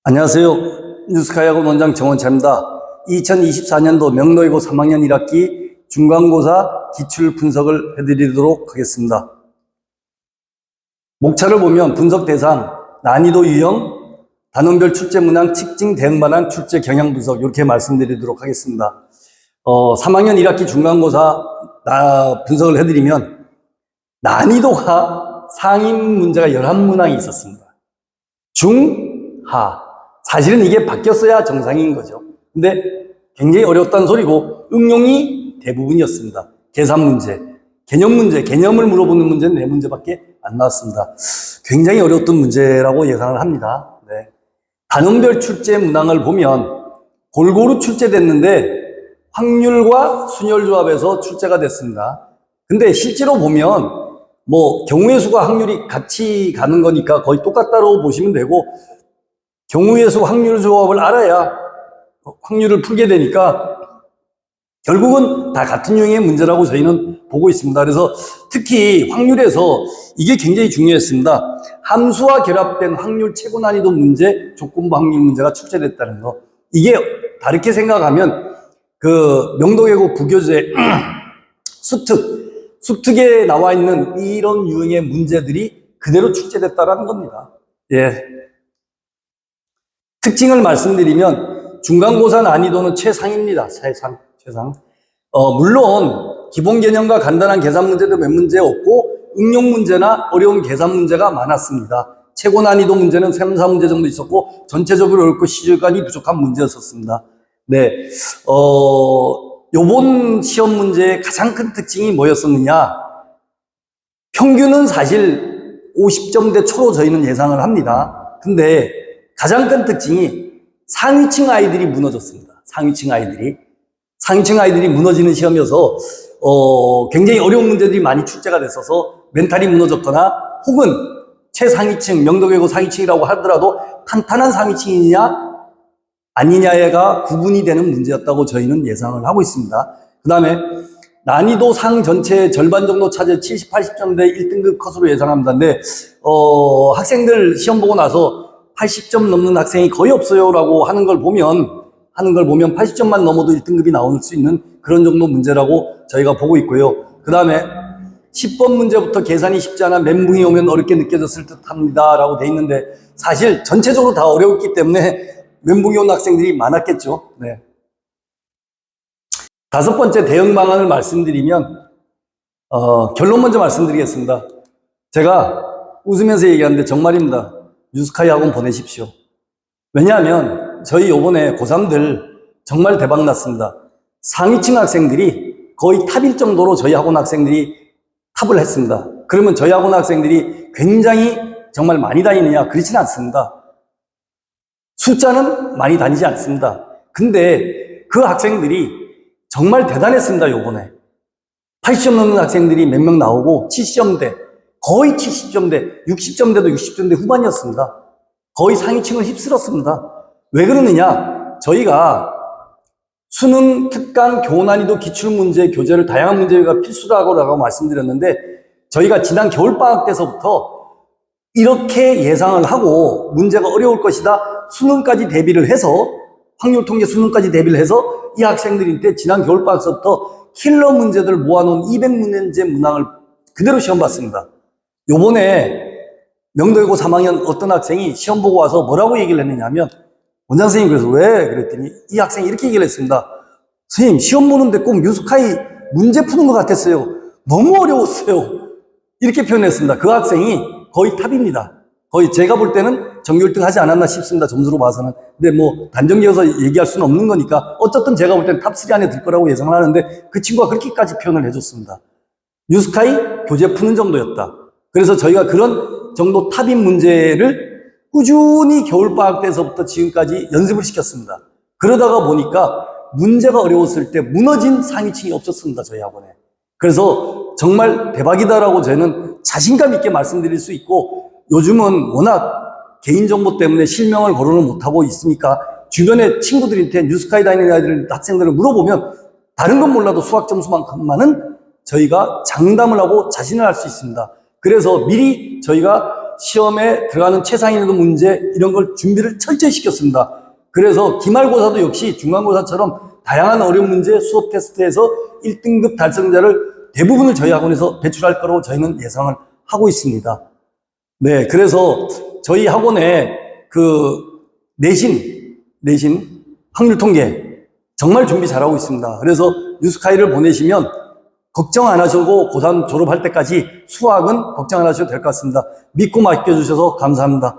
안녕하세요. 뉴스카이학원 원장 정원차입니다. 2024년도 명로이고 3학년 1학기 중간고사 기출 분석을 해드리도록 하겠습니다. 목차를 보면 분석 대상, 난이도 유형, 단원별 출제 문항, 특징 대응 반환, 출제 경향 분석 이렇게 말씀드리도록 하겠습니다. 3학년 1학기 중간고사 분석을 해드리면 난이도가 상임 문제가 11문항이 있었습니다. 중, 하. 사실은 이게 바뀌었어야 정상인 거죠. 근데 굉장히 어려웠다는 소리고 응용이 대부분이었습니다. 계산 문제, 개념 문제, 개념을 물어보는 문제는 4문제밖에 안 나왔습니다. 굉장히 어려웠던 문제라고 예상을 합니다. 네. 단원별 출제 문항을 보면 골고루 출제됐는데 확률과 순열 조합에서 출제가 됐습니다. 근데 실제로 보면 경우의 수가 확률이 같이 가는 거니까 거의 똑같다고 보시면 되고, 경우의 수 확률 조합을 알아야 확률을 풀게 되니까 결국은 다 같은 유형의 문제라고 저희는 보고 있습니다. 그래서 특히 확률에서 이게 굉장히 중요했습니다. 함수와 결합된 확률 최고 난이도 문제, 조건부 확률 문제가 출제됐다는 거. 이게 다르게 생각하면 명도계고 부교재 수특에 나와 있는 이런 유형의 문제들이 그대로 출제됐다라는 겁니다. 예. 특징을 말씀드리면 중간고사 난이도는 최상입니다. 최상. 물론 기본 개념과 간단한 계산 문제도 몇 문제 없고 응용 문제나 어려운 계산 문제가 많았습니다. 최고 난이도 문제는 3, 4문제 정도 있었고 전체적으로 어렵고 시간이 부족한 문제였었습니다. 네, 요번 시험 문제의 가장 큰 특징이 뭐였었느냐? 평균은 사실 50점대 초로 저희는 예상을 합니다. 근데 가장 큰 특징이 상위층 아이들이 무너졌습니다. 상위층 아이들이 무너지는 시험이어서 굉장히 어려운 문제들이 많이 출제가 됐어서 멘탈이 무너졌거나 혹은 최상위층, 명도계고 상위층이라고 하더라도 탄탄한 상위층이냐 아니냐가 구분이 되는 문제였다고 저희는 예상을 하고 있습니다. 그 다음에 난이도 상 전체의 절반 정도 차지해 70, 80점대 1등급 컷으로 예상합니다. 근데 학생들 시험 보고 나서 80점 넘는 학생이 거의 없어요 라고 하는 걸 보면 80점만 넘어도 1등급이 나올 수 있는 그런 정도 문제라고 저희가 보고 있고요. 그 다음에 10번 문제부터 계산이 쉽지 않아 멘붕이 오면 어렵게 느껴졌을 듯 합니다 라고 돼 있는데, 사실 전체적으로 다 어려웠기 때문에 멘붕이 온 학생들이 많았겠죠. 네. 5번째 대응 방안을 말씀드리면 결론 먼저 말씀드리겠습니다. 제가 웃으면서 얘기하는데 정말입니다. 뉴스카이 학원 보내십시오. 왜냐하면 저희 요번에 고3들 정말 대박 났습니다. 상위층 학생들이 거의 탑일 정도로 저희 학원 학생들이 탑을 했습니다. 그러면 저희 학원 학생들이 굉장히 정말 많이 다니느냐? 그렇지는 않습니다. 숫자는 많이 다니지 않습니다. 근데 그 학생들이 정말 대단했습니다. 요번에 80점 넘는 학생들이 몇 명 나오고 70점대, 거의 70점대, 60점대도 60점대 후반이었습니다. 거의 상위층을 휩쓸었습니다. 왜 그러느냐? 저희가 수능, 특강, 교난이도, 기출문제, 교재를 다양한 문제가 필수라고 말씀드렸는데, 저희가 지난 겨울방학 때서부터 이렇게 예상을 하고 문제가 어려울 것이다, 수능까지 대비를 해서, 확률 통계 수능까지 대비를 해서 이 학생들한테 지난 겨울방학서부터 킬러 문제들을 모아놓은 200문제 문항을 그대로 시험 봤습니다. 요번에 명도외고 3학년 어떤 학생이 시험 보고 와서 뭐라고 얘기를 했느냐 하면, 원장 선생님 그래서 왜? 그랬더니 이 학생이 이렇게 얘기를 했습니다. 선생님 시험 보는데 꼭 뉴스카이 문제 푸는 것 같았어요. 너무 어려웠어요. 이렇게 표현했습니다. 그 학생이 거의 탑입니다. 거의 제가 볼 때는 전교 1등 하지 않았나 싶습니다. 점수로 봐서는. 근데 단정지어서 얘기할 수는 없는 거니까 어쨌든 제가 볼 때는 탑3 안에 들 거라고 예상을 하는데, 그 친구가 그렇게까지 표현을 해줬습니다. 뉴스카이 교재 푸는 정도였다. 그래서 저희가 그런 정도 탑인 문제를 꾸준히 겨울방학 때서부터 지금까지 연습을 시켰습니다. 그러다가 보니까 문제가 어려웠을 때 무너진 상위층이 없었습니다. 저희 학원에. 그래서 정말 대박이다라고 저는 자신감 있게 말씀드릴 수 있고, 요즘은 워낙 개인정보 때문에 실명을 거론을 못하고 있으니까 주변에 친구들한테 뉴스카이 다니는 학생들을 물어보면 다른 건 몰라도 수학 점수만큼만은 저희가 장담을 하고 자신을 할 수 있습니다. 그래서 미리 저희가 시험에 들어가는 최상위난이도 문제 이런 걸 준비를 철저히 시켰습니다. 그래서 기말고사도 역시 중간고사처럼 다양한 어려운 문제 수업 테스트에서 1등급 달성자를 대부분을 저희 학원에서 배출할 거라고 저희는 예상을 하고 있습니다. 네, 그래서 저희 학원에 그 내신 확률 통계 정말 준비 잘하고 있습니다. 그래서 뉴스카이를 보내시면 걱정 안 하시고 고3 졸업할 때까지 수학은 걱정 안 하셔도 될 것 같습니다. 믿고 맡겨주셔서 감사합니다.